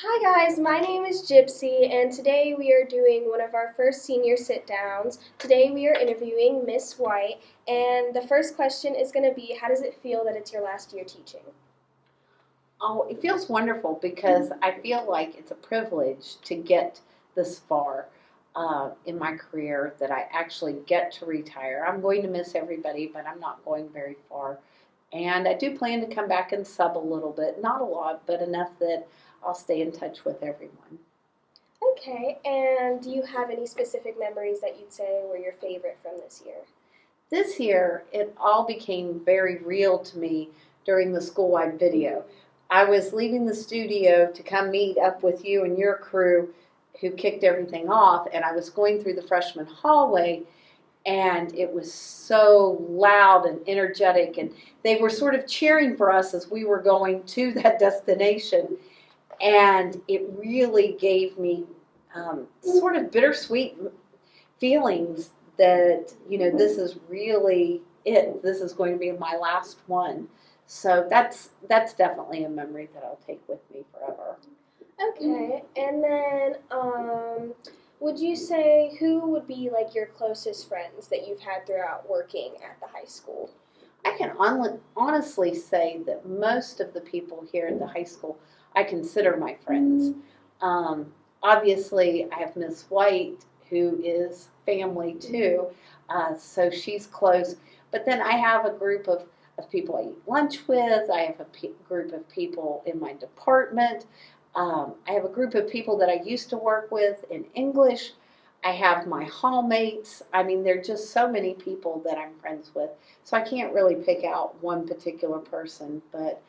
Hi guys, my name is Gypsy and today we are doing one of our first senior sit downs. Today we are interviewing Miss White and the first question is going to be, how does it feel that it's your last year teaching? Oh, it feels wonderful because I feel like it's a privilege to get this far in my career that I actually get to retire. I'm going to miss everybody, but I'm not going very far. And I do plan to come back and sub a little bit, not a lot, but enough that I'll stay in touch with everyone. Okay, and do you have any specific memories that you'd say were your favorite from this year? This year, it all became very real to me during the school-wide video. I was leaving the studio to come meet up with you and your crew who kicked everything off, and I was going through the freshman hallway, and it was so loud and energetic, and they were sort of cheering for us as we were going to that destination, and it really gave me sort of bittersweet feelings that, this is really it. This is going to be my last one. So that's definitely a memory that I'll take with me forever. Okay, and then would you say who would be like your closest friends that you've had throughout working at the high school? I can honestly say that most of the people here at the high school I consider my friends. Obviously, I have Miss White, who is family too, so she's close. But then I have a group of people I eat lunch with. I have a group of people in my department. I have a group of people that I used to work with in English. I have my hallmates. I mean, there are just so many people that I'm friends with. So I can't really pick out one particular person, but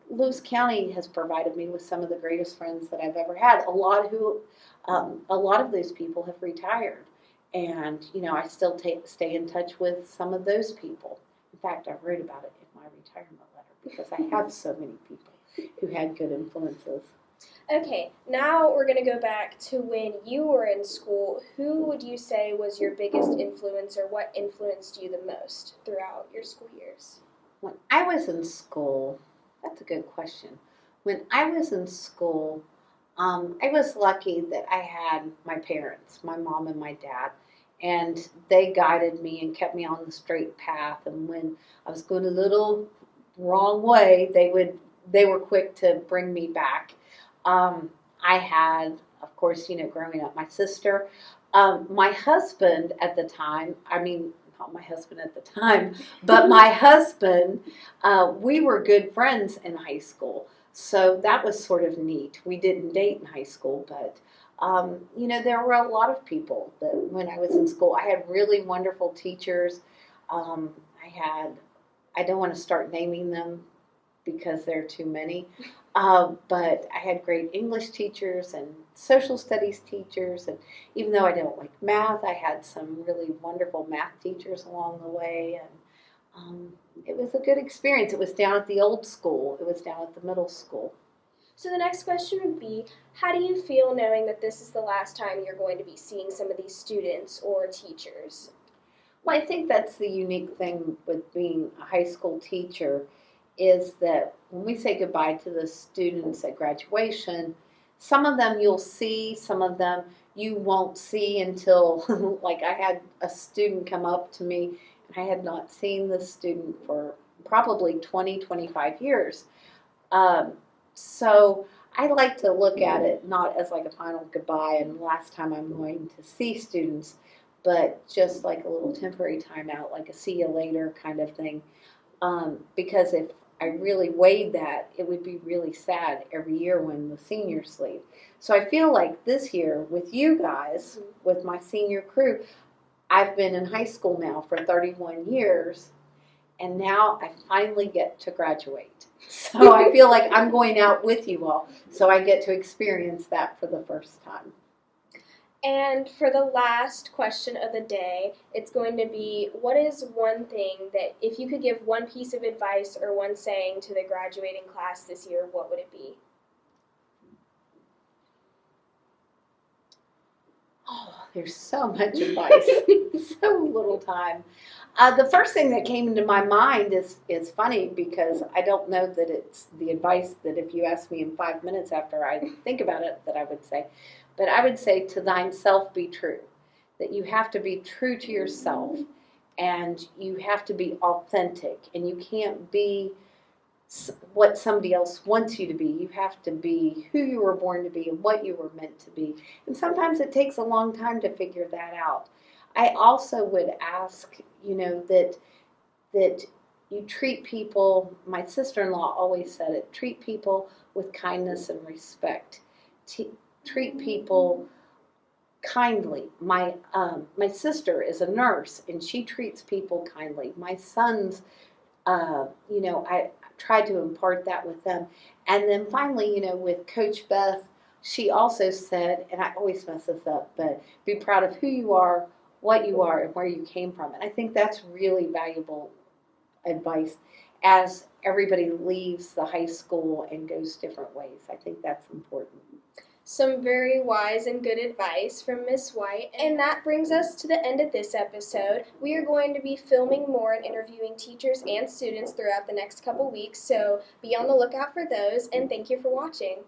Lewis County has provided me with some of the greatest friends that I've ever had. A lot of those people have retired, and I still stay in touch with some of those people. In fact, I wrote about it in my retirement letter because I have so many people who had good influences. Okay, now we're going to go back to when you were in school. Who would you say was your biggest influence, or what influenced you the most throughout your school years? When I was in school, that's a good question. When I was in school, I was lucky that I had my parents, my mom and my dad, and they guided me and kept me on the straight path. And when I was going a little wrong way, they were quick to bring me back. I had, of course, growing up, my sister, my husband at the time. I mean, not my husband at the time, but my husband. We were good friends in high school. So that was sort of neat. We didn't date in high school, but there were a lot of people that when I was in school, I had really wonderful teachers. Um, I don't want to start naming them because there are too many, but I had great English teachers and social studies teachers, and even though I don't like math, I had some really wonderful math teachers along the way, and it was a good experience. It was down at the old school. It was down at the middle school. So the next question would be, how do you feel knowing that this is the last time you're going to be seeing some of these students or teachers? Well, I think that's the unique thing with being a high school teacher is that when we say goodbye to the students at graduation, some of them you'll see, some of them you won't see until, like I had a student come up to me, and I had not seen this student for probably 20, 25 years. Um, so I like to look at it not as like a final goodbye and last time I'm going to see students, but just like a little temporary timeout, like a see you later kind of thing. Because if I really weighed that, it would be really sad every year when the seniors leave. So I feel like this year with you guys, with my senior crew, I've been in high school now for 31 years, and now I finally get to graduate. So I feel like I'm going out with you all, so I get to experience that for the first time. And for the last question of the day, it's going to be, what is one thing that, if you could give one piece of advice or one saying to the graduating class this year, what would it be? Oh, There's so much advice, so little time. The first thing that came into my mind is funny because I don't know that it's the advice that if you ask me in 5 minutes after I think about it that I would say. But I would say to thine self be true, that you have to be true to yourself and you have to be authentic and you can't be what somebody else wants you to be. You have to be who you were born to be and what you were meant to be. And sometimes it takes a long time to figure that out. I also would ask, that you treat people, my sister-in-law always said it, treat people with kindness and respect. Treat people kindly. My sister is a nurse and she treats people kindly. My sons, I tried to impart that with them. And then finally, with Coach Beth, she also said, and I always mess this up, but be proud of who you are, what you are, and where you came from. And I think that's really valuable advice as everybody leaves the high school and goes different ways. I think that's important. Some very wise and good advice from Miss White. And that brings us to the end of this episode. We are going to be filming more and interviewing teachers and students throughout the next couple weeks, so be on the lookout for those, and thank you for watching.